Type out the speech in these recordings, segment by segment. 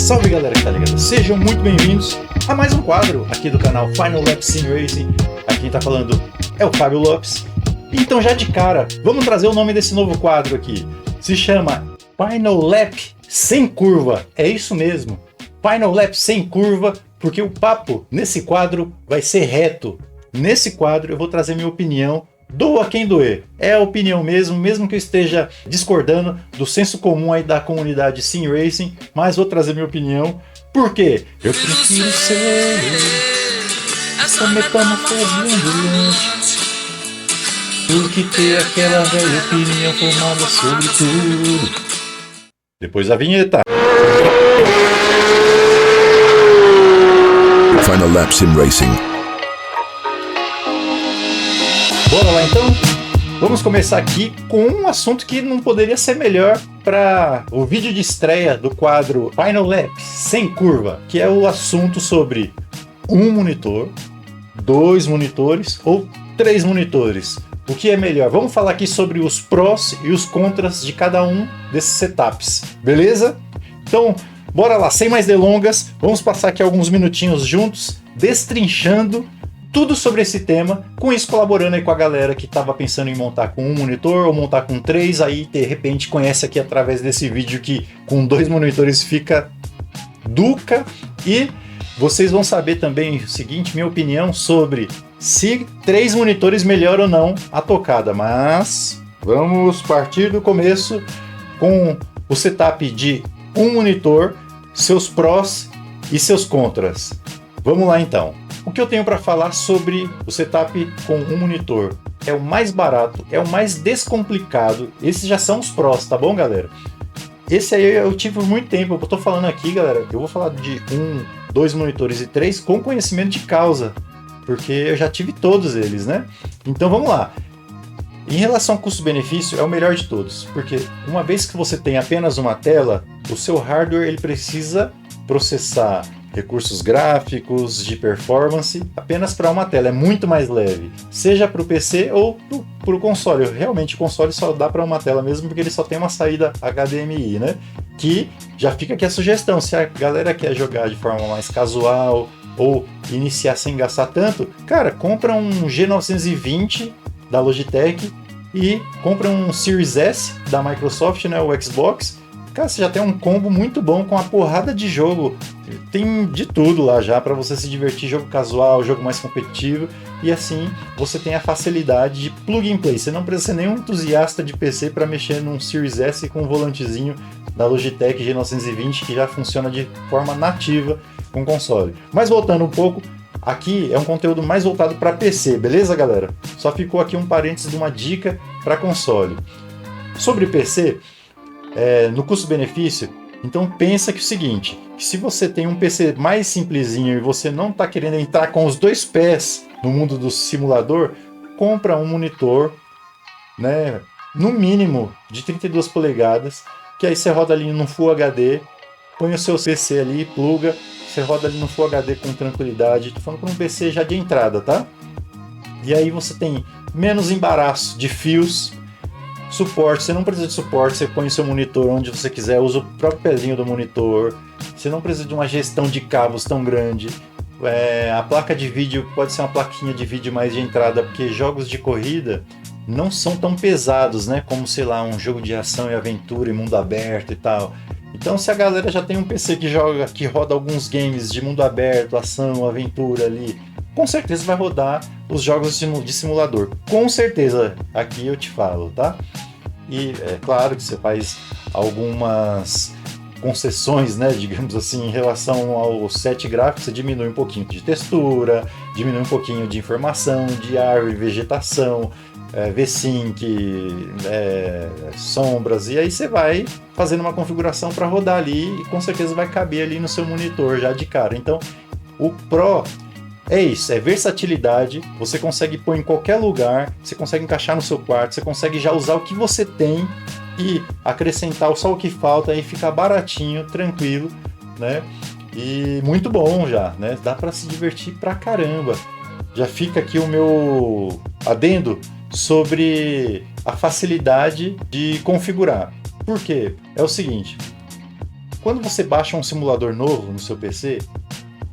Salve galera que tá ligado, sejam muito bem-vindos a mais um quadro aqui do canal Final Lap Sim Racing. Aqui quem tá falando é o Fábio Lopes. Então já de cara, vamos trazer o nome desse novo quadro aqui. Se chama Final Lap Sem Curva, é isso mesmo. Final Lap Sem Curva, porque o papo nesse quadro vai ser reto. Nesse quadro eu vou trazer minha opinião, doa quem doer. É a opinião mesmo que eu esteja discordando do senso comum aí da comunidade Sim Racing, mas vou trazer minha opinião, porque eu prefiro ser ambulante do que ter aquela velha opinião formada sobre tudo. Depois da vinheta. Final Lap Sim Racing. Bora lá então? Vamos começar aqui com um assunto que não poderia ser melhor para o vídeo de estreia do quadro Final Lap Sem Curva, que é o assunto sobre um monitor, 2 monitores ou 3 monitores. O que é melhor? Vamos falar aqui sobre os prós e os contras de cada um desses setups, beleza? Então, bora lá, sem mais delongas, vamos passar aqui alguns minutinhos juntos, destrinchando tudo sobre esse tema, com isso colaborando aí com a galera que estava pensando em montar com um monitor ou montar com 3, aí de repente conhece aqui através desse vídeo que com 2 monitores fica duca. E vocês vão saber também o seguinte, minha opinião sobre se 3 monitores melhora ou não a tocada, mas vamos partir do começo com o setup de um monitor, seus prós e seus contras. Vamos lá então. O que eu tenho para falar sobre o setup com um monitor? É o mais barato, é o mais descomplicado. Esses já são os prós, tá bom, galera? Esse aí eu tive por muito tempo. Eu tô falando aqui, galera, eu vou falar de 1, 2 monitores e 3 com conhecimento de causa, porque eu já tive todos eles, né? Então vamos lá. Em relação ao custo-benefício, é o melhor de todos, porque uma vez que você tem apenas uma tela, o seu hardware ele precisa processar recursos gráficos, de performance, apenas para uma tela, é muito mais leve, seja para o PC ou para o console. Realmente o console só dá para uma tela mesmo, porque ele só tem uma saída HDMI, né? Que já fica aqui a sugestão, se a galera quer jogar de forma mais casual ou iniciar sem gastar tanto, cara, compra um G920 da Logitech e compra um Series S da Microsoft, né, o Xbox. Cara, você já tem um combo muito bom com uma porrada de jogo. Tem de tudo lá já para você se divertir, jogo casual, jogo mais competitivo, e assim você tem a facilidade de plug and play. Você não precisa ser nenhum entusiasta de PC para mexer num Series S com um volantezinho da Logitech G920 que já funciona de forma nativa com console. Mas voltando um pouco, aqui é um conteúdo mais voltado para PC, beleza, galera? Só ficou aqui um parênteses de uma dica para console. Sobre PC, no custo-benefício, então pensa que é o seguinte, que se você tem um PC mais simplesinho e você não está querendo entrar com os 2 pés no mundo do simulador, compra um monitor, né, no mínimo de 32 polegadas, que aí você roda ali no Full HD, põe o seu PC ali, pluga, você roda ali no Full HD com tranquilidade. Tô falando para um PC já de entrada, tá? E aí você tem menos embaraço de fios, suporte, você não precisa de suporte, você põe o seu monitor onde você quiser, usa o próprio pezinho do monitor, você não precisa de uma gestão de cabos tão grande. A placa de vídeo pode ser uma plaquinha de vídeo mais de entrada, porque jogos de corrida não são tão pesados, né, como, sei lá, um jogo de ação e aventura e mundo aberto e tal. Então, se a galera já tem um PC que roda alguns games de mundo aberto, ação, aventura ali, com certeza vai rodar os jogos de simulador. Com certeza, aqui eu te falo, tá? E é claro que você faz algumas concessões, né, digamos assim, em relação ao set gráfico, você diminui um pouquinho de textura, diminui um pouquinho de informação, de árvore, vegetação, V-Sync, sombras, e aí você vai fazendo uma configuração para rodar ali e com certeza vai caber ali no seu monitor já de cara. Então, o Pro é isso, é versatilidade, você consegue pôr em qualquer lugar, você consegue encaixar no seu quarto, você consegue já usar o que você tem e acrescentar só o que falta e ficar baratinho, tranquilo, né? E muito bom já, né? Dá para se divertir pra caramba. Já fica aqui o meu adendo sobre a facilidade de configurar. Por quê? É o seguinte, quando você baixa um simulador novo no seu PC,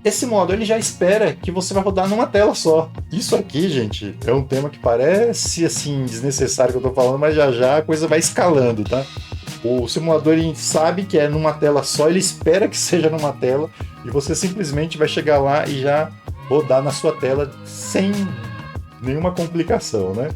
esse simulador ele já espera que você vai rodar numa tela só. Isso aqui, gente, é um tema que parece assim desnecessário que eu tô falando, mas já já a coisa vai escalando, tá? O simulador ele sabe que é numa tela só, ele espera que seja numa tela e você simplesmente vai chegar lá e já rodar na sua tela sem nenhuma complicação, né?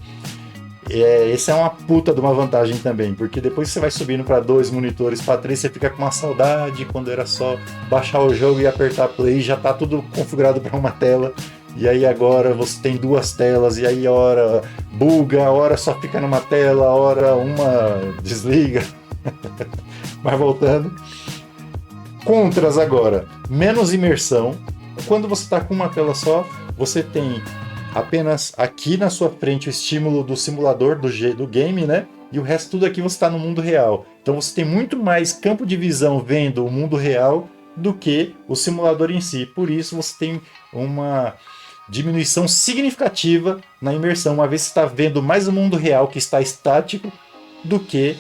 Essa é uma puta de uma vantagem também, porque depois que você vai subindo para 2 monitores, para 3, você fica com uma saudade quando era só baixar o jogo e apertar play, já tá tudo configurado para uma tela, e aí agora você tem 2 telas, e aí hora buga, hora só fica numa tela, hora uma desliga. Mas voltando, contras agora, menos imersão. Quando você está com uma tela só, você tem apenas aqui na sua frente o estímulo do simulador do game, né? E o resto tudo aqui você está no mundo real. Então você tem muito mais campo de visão vendo o mundo real do que o simulador em si. Por isso você tem uma diminuição significativa na imersão, uma vez que você está vendo mais o mundo real que está estático do que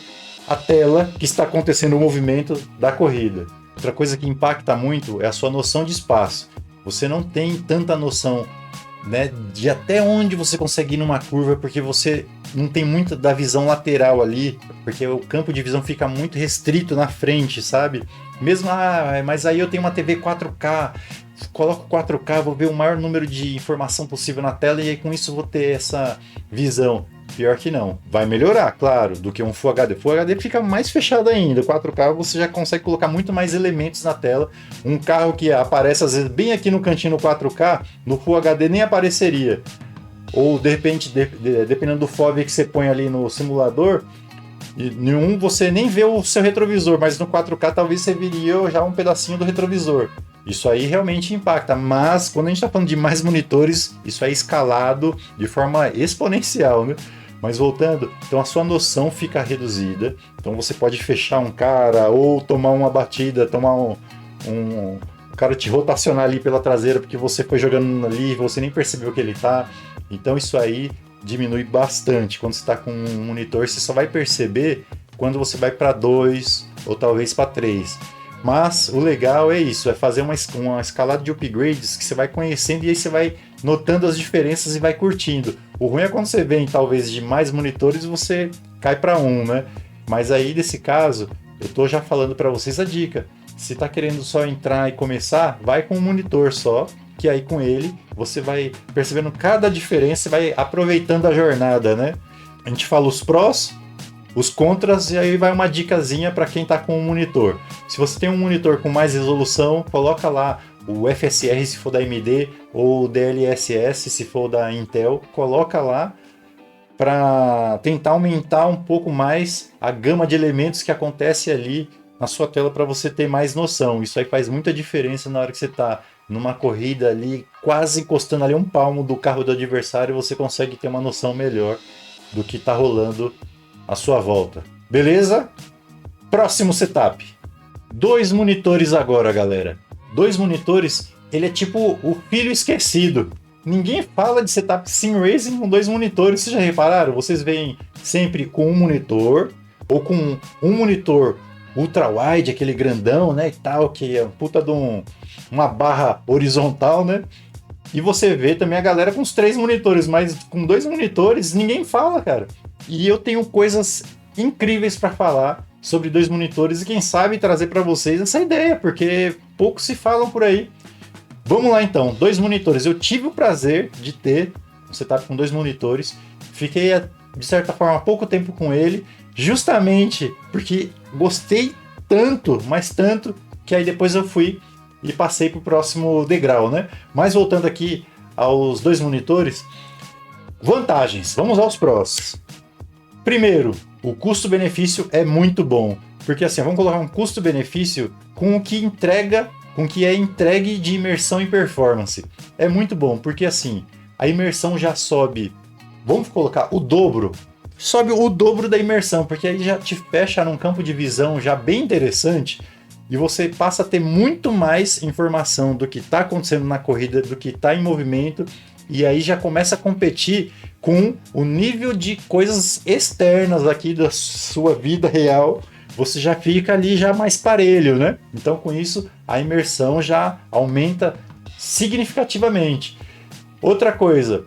a tela que está acontecendo o movimento da corrida. Outra coisa que impacta muito é a sua noção de espaço. Você não tem tanta noção, né, de até onde você consegue ir numa curva, porque você não tem muito da visão lateral ali, porque o campo de visão fica muito restrito na frente, sabe? Mesmo, mas aí eu tenho uma TV 4K, coloco 4K, vou ver o maior número de informação possível na tela e aí com isso vou ter essa visão. Pior que não. Vai melhorar, claro, do que um Full HD. Full HD fica mais fechado ainda. 4K você já consegue colocar muito mais elementos na tela. Um carro que aparece às vezes bem aqui no cantinho no 4K, no Full HD nem apareceria. Ou de repente, dependendo do FOV que você põe ali no simulador, nenhum você nem vê o seu retrovisor, mas no 4K talvez você viria já um pedacinho do retrovisor. Isso aí realmente impacta, mas quando a gente está falando de mais monitores, isso é escalado de forma exponencial, né? Mas voltando, então a sua noção fica reduzida, então você pode fechar um cara ou tomar uma batida, tomar um cara te rotacionar ali pela traseira porque você foi jogando ali e você nem percebeu que ele tá. Então isso aí diminui bastante. Quando você está com um monitor, você só vai perceber quando você vai para 2 ou talvez para 3. Mas o legal é isso, é fazer uma escalada de upgrades que você vai conhecendo e aí você vai notando as diferenças e vai curtindo. O ruim é quando você vem talvez de mais monitores você cai para um, né? Mas aí nesse caso, eu tô já falando para vocês a dica. Se tá querendo só entrar e começar, vai com um monitor só, que aí com ele você vai percebendo cada diferença e vai aproveitando a jornada, né? A gente fala os prós, os contras, e aí vai uma dicasinha para quem está com um monitor. Se você tem um monitor com mais resolução, coloca lá o FSR se for da AMD ou o DLSS se for da Intel, coloca lá para tentar aumentar um pouco mais a gama de elementos que acontece ali na sua tela para você ter mais noção. Isso aí faz muita diferença na hora que você está numa corrida ali, quase encostando ali um palmo do carro do adversário, você consegue ter uma noção melhor do que está rolando à sua volta. Beleza? Próximo setup. 2 monitores agora, galera. 2 monitores, ele é tipo o filho esquecido. Ninguém fala de setup sim racing com 2 monitores. Vocês já repararam? Vocês veem sempre com um monitor ou com um monitor ultra-wide, aquele grandão, né, e tal, que é um puta de uma barra horizontal, né? E você vê também a galera com os 3 monitores, mas com 2 monitores ninguém fala, cara. E eu tenho coisas incríveis para falar sobre 2 monitores e quem sabe trazer para vocês essa ideia, porque poucos se falam por aí. Vamos lá então, 2 monitores. Eu tive o prazer de ter um setup com 2 monitores. Fiquei, de certa forma, há pouco tempo com ele, justamente porque gostei tanto, mas tanto, que aí depois eu fui e passei para o próximo degrau, né? Mas voltando aqui aos 2 monitores, vantagens, vamos aos prós. Primeiro, o custo-benefício é muito bom, porque assim, vamos colocar um custo-benefício com o que entrega, com o que é entregue de imersão e performance. É muito bom, porque assim, a imersão já sobe, vamos colocar o dobro, sobe o dobro da imersão, porque aí já te fecha num campo de visão já bem interessante, e você passa a ter muito mais informação do que está acontecendo na corrida, do que está em movimento, e aí já começa a competir com o nível de coisas externas aqui da sua vida real. você já fica ali já mais parelho, né? Então com isso a imersão já aumenta significativamente. Outra coisa,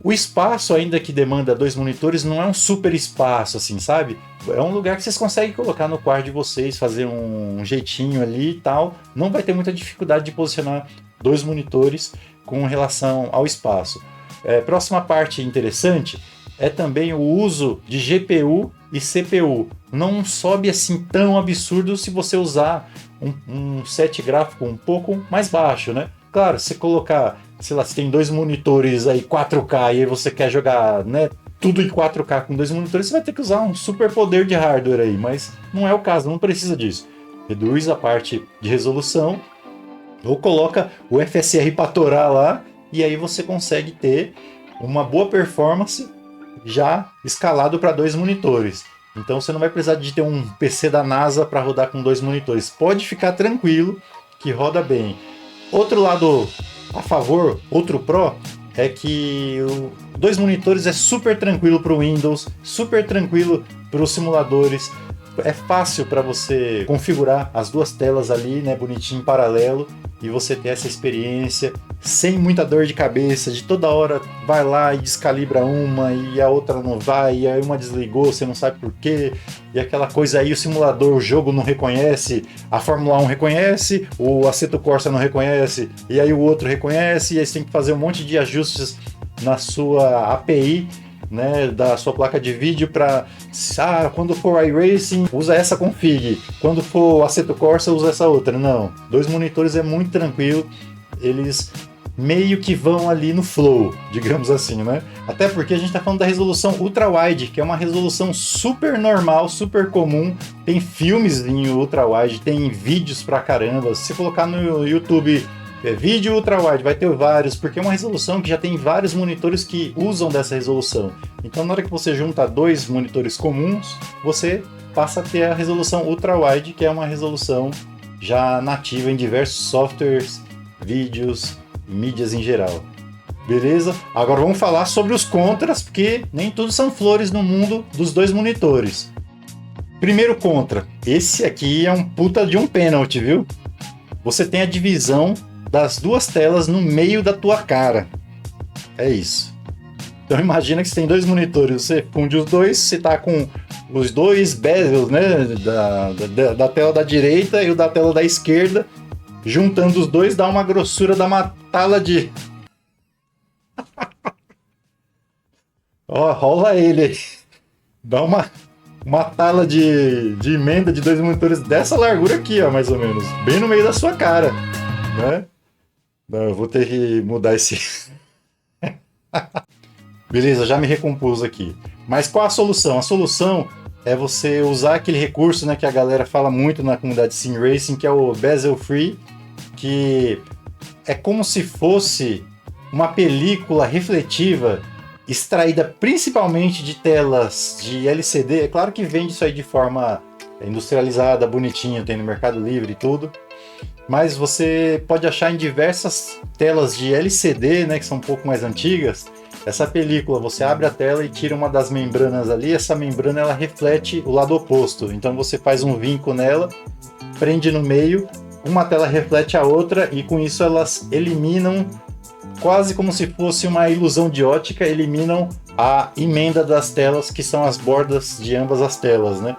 o espaço ainda que demanda 2 monitores não é um super espaço assim, sabe? É um lugar que vocês conseguem colocar no quarto de vocês, fazer um jeitinho ali e tal. Não vai ter muita dificuldade de posicionar 2 monitores com relação ao espaço. Próxima parte interessante é também o uso de GPU e CPU. Não sobe assim tão absurdo se você usar um set gráfico um pouco mais baixo, né? Claro, se colocar, sei lá, se tem 2 monitores aí 4K e aí você quer jogar, né, tudo em 4K com 2 monitores, você vai ter que usar um super poder de hardware aí, mas não é o caso, não precisa disso. Reduz a parte de resolução ou coloca o FSR para torar lá e aí você consegue ter uma boa performance já escalado para 2 monitores. Então você não vai precisar de ter um PC da NASA para rodar com 2 monitores. Pode ficar tranquilo que roda bem. Outro lado a favor, outro pró, é que 2 monitores é super tranquilo para o Windows, super tranquilo para os simuladores. É fácil para você configurar as 2 telas ali, né, bonitinho em paralelo, e você ter essa experiência sem muita dor de cabeça, de toda hora vai lá e descalibra uma e a outra não vai, e aí uma desligou, você não sabe por quê, e aquela coisa aí, o simulador, o jogo não reconhece, a Fórmula 1 reconhece, o Assetto Corsa não reconhece, e aí o outro reconhece, e aí você tem que fazer um monte de ajustes na sua API, né, da sua placa de vídeo para quando for iRacing usa essa config, quando for Assetto Corsa usa essa outra. Não, 2 monitores é muito tranquilo, eles meio que vão ali no flow, digamos assim, né? Até porque a gente está falando da resolução ultra-wide, que é uma resolução super normal, super comum. Tem filmes em ultra-wide, tem vídeos pra caramba. Se você colocar no YouTube vídeo ultra-wide, vai ter vários, porque é uma resolução que já tem vários monitores que usam dessa resolução. Então na hora que você junta 2 monitores comuns, você passa a ter a resolução ultra-wide, que é uma resolução já nativa em diversos softwares, vídeos e mídias em geral. Beleza? Agora vamos falar sobre os contras, porque nem tudo são flores no mundo dos 2 monitores. Primeiro contra, esse aqui é um puta de um pênalti, viu? Você tem a divisão das 2 telas no meio da tua cara. É isso. Então imagina que você tem 2 monitores, você funde os dois, você tá com os 2 bezels, né, da tela da direita e o da tela da esquerda, juntando os dois dá uma grossura, dá uma tala de... Ó, rola ele aí. Dá uma tala de emenda de 2 monitores dessa largura aqui, ó, mais ou menos. Bem no meio da sua cara, né? Não, eu vou ter que mudar esse... Beleza, já me recompus aqui. Mas qual a solução? A solução é você usar aquele recurso, né, que a galera fala muito na comunidade Sim Racing, que é o Bezel Free, que é como se fosse uma película refletiva extraída principalmente de telas de LCD. É claro que vende isso aí de forma industrializada, bonitinha, tem no Mercado Livre e tudo. Mas você pode achar em diversas telas de LCD, né, que são um pouco mais antigas, essa película. Você abre a tela e tira uma das membranas ali, essa membrana ela reflete o lado oposto. Então você faz um vinco nela, prende no meio, uma tela reflete a outra e com isso elas eliminam, quase como se fosse uma ilusão de ótica, eliminam a emenda das telas, que são as bordas de ambas as telas, né?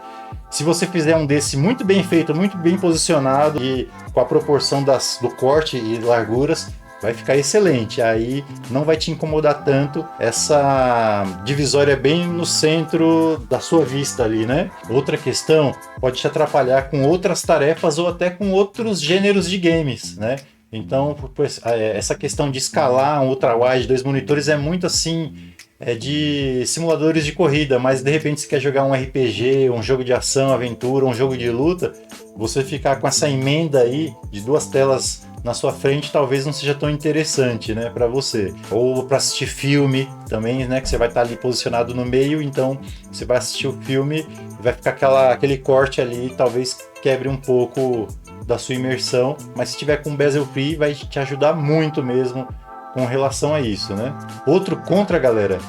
Se você fizer um desse muito bem feito, muito bem posicionado e com a proporção do corte e larguras, vai ficar excelente. Aí não vai te incomodar tanto essa divisória bem no centro da sua vista ali, né? Outra questão, pode te atrapalhar com outras tarefas ou até com outros gêneros de games, né? Então, essa questão de escalar um ultra-wide, 2 monitores é muito assim... de simuladores de corrida, mas de repente você quer jogar um RPG, um jogo de ação, aventura, um jogo de luta, você ficar com essa emenda aí de 2 telas na sua frente talvez não seja tão interessante, né, para você. Ou para assistir filme também, né, que você vai estar ali posicionado no meio, então você vai assistir o filme e vai ficar aquele corte ali, talvez quebre um pouco da sua imersão, mas se tiver com bezel free vai te ajudar muito mesmo com relação a isso, né? Outro contra, galera,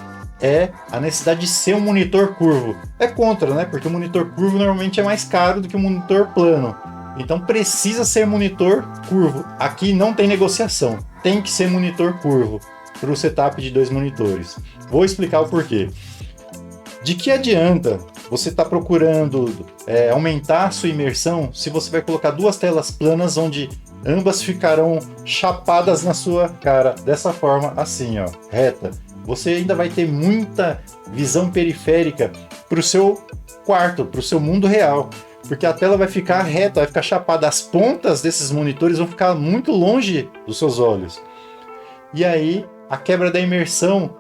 é a necessidade de ser um monitor curvo. É contra, né? Porque o monitor curvo normalmente é mais caro do que o monitor plano. Então precisa ser monitor curvo. Aqui não tem negociação. Tem que ser monitor curvo para o setup de 2 monitores. Vou explicar o porquê. De que adianta você estar procurando aumentar a sua imersão se você vai colocar 2 telas planas onde ambas ficarão chapadas na sua cara dessa forma, assim, ó, reta. Você ainda vai ter muita visão periférica para o seu quarto, para o seu mundo real, porque a tela vai ficar reta, vai ficar chapada. As pontas desses monitores vão ficar muito longe dos seus olhos. E aí a quebra da imersão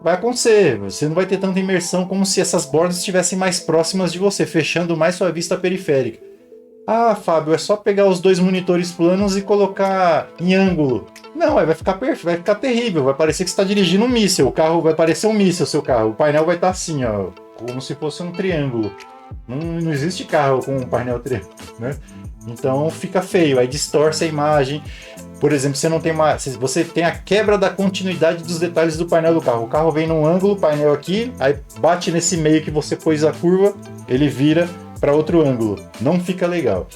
vai acontecer. Você não vai ter tanta imersão como se essas bordas estivessem mais próximas de você, fechando mais sua vista periférica. Ah, Fábio, é só pegar os 2 monitores planos e colocar em ângulo. Não, vai ficar perfeito, vai ficar terrível, vai parecer que você está dirigindo um míssil, o carro vai parecer um míssil, seu carro, o painel vai estar assim, ó, como se fosse um triângulo. Não existe carro com um painel triângulo, né? Então fica feio, aí distorce a imagem. Por exemplo, você tem a quebra da continuidade dos detalhes do painel do carro. O carro vem num ângulo, o painel aqui, aí bate nesse meio que você pôs a curva, ele vira para outro ângulo. Não fica legal.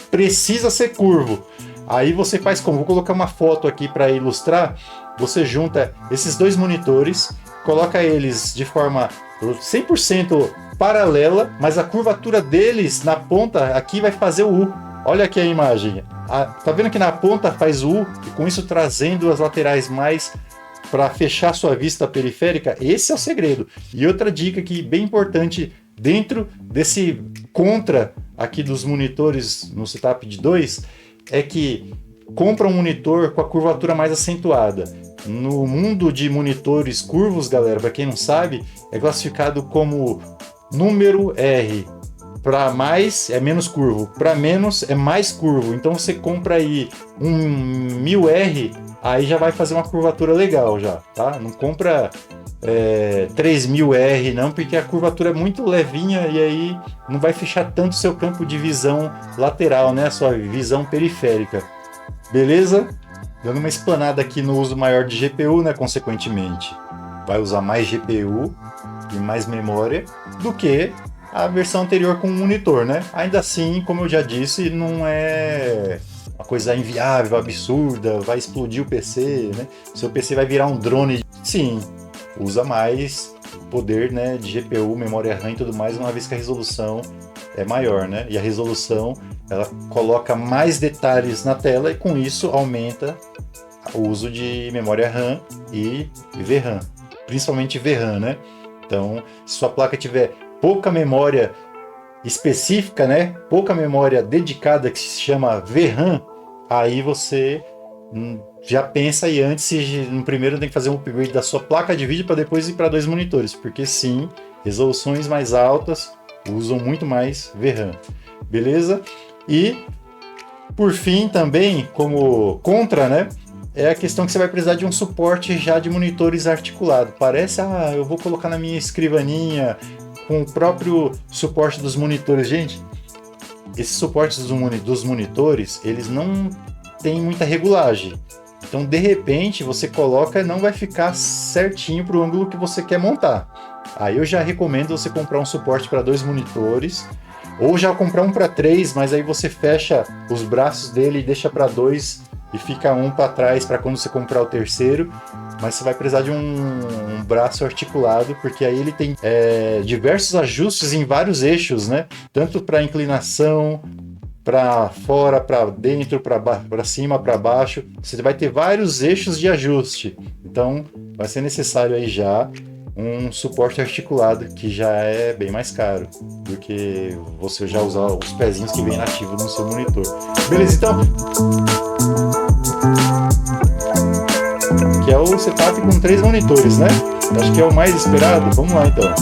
Precisa ser curvo. Aí você faz como? Vou colocar uma foto aqui para ilustrar. Você junta esses 2 monitores, coloca eles de forma 100% paralela, mas a curvatura deles na ponta aqui vai fazer o U. Olha aqui a imagem. Tá vendo que na ponta faz o U, e com isso trazendo as laterais mais para fechar sua vista periférica? Esse é o segredo. E outra dica que bem importante dentro desse contra aqui dos monitores no setup de 2 é que compra um monitor com a curvatura mais acentuada. No mundo de monitores curvos, galera, para quem não sabe, é classificado como número R. Para mais é menos curvo, para menos é mais curvo. Então você compra aí um 1000R, aí já vai fazer uma curvatura legal já, tá? Não compra 3000R não, porque a curvatura é muito levinha e aí não vai fechar tanto seu campo de visão lateral, né? A sua visão periférica. Beleza? Dando uma explanada aqui no uso maior de GPU, né? Consequentemente, vai usar mais GPU e mais memória do que a versão anterior com o monitor, né? Ainda assim, como eu já disse, não é uma coisa inviável, absurda, vai explodir o PC, né? Seu PC vai virar um drone. Sim, usa mais poder, né, de GPU, memória RAM e tudo mais, uma vez que a resolução é maior, né? E a resolução, ela coloca mais detalhes na tela e com isso aumenta o uso de memória RAM e VRAM, principalmente VRAM, né? Então, se sua placa tiver pouca memória específica, né? Pouca memória dedicada que se chama VRAM, aí você já pensa aí antes se no primeiro tem que fazer um upgrade da sua placa de vídeo para depois ir para 2 monitores, porque sim, resoluções mais altas usam muito mais VRAM, beleza? E por fim também, como contra, né? É a questão que você vai precisar de um suporte já de monitores articulado. Parece, eu vou colocar na minha escrivaninha com o próprio suporte dos monitores. Gente, esses suportes dos monitores, eles não têm muita regulagem. Então, de repente, você coloca e não vai ficar certinho para o ângulo que você quer montar. Aí eu já recomendo você comprar um suporte para 2 monitores, ou já comprar um para 3, mas aí você fecha os braços dele e deixa para 2 e fica um para trás para quando você comprar o terceiro. Mas você vai precisar de um braço articulado, porque aí ele tem diversos ajustes em vários eixos, né? Tanto para inclinação, para fora, para dentro, para cima, para baixo. Você vai ter vários eixos de ajuste. Então vai ser necessário aí já um suporte articulado, que já é bem mais caro do que você já usar os pezinhos que vem nativo no seu monitor. Beleza, então? Que é o setup com 3 monitores, né? Acho que é o mais esperado. Vamos lá, então.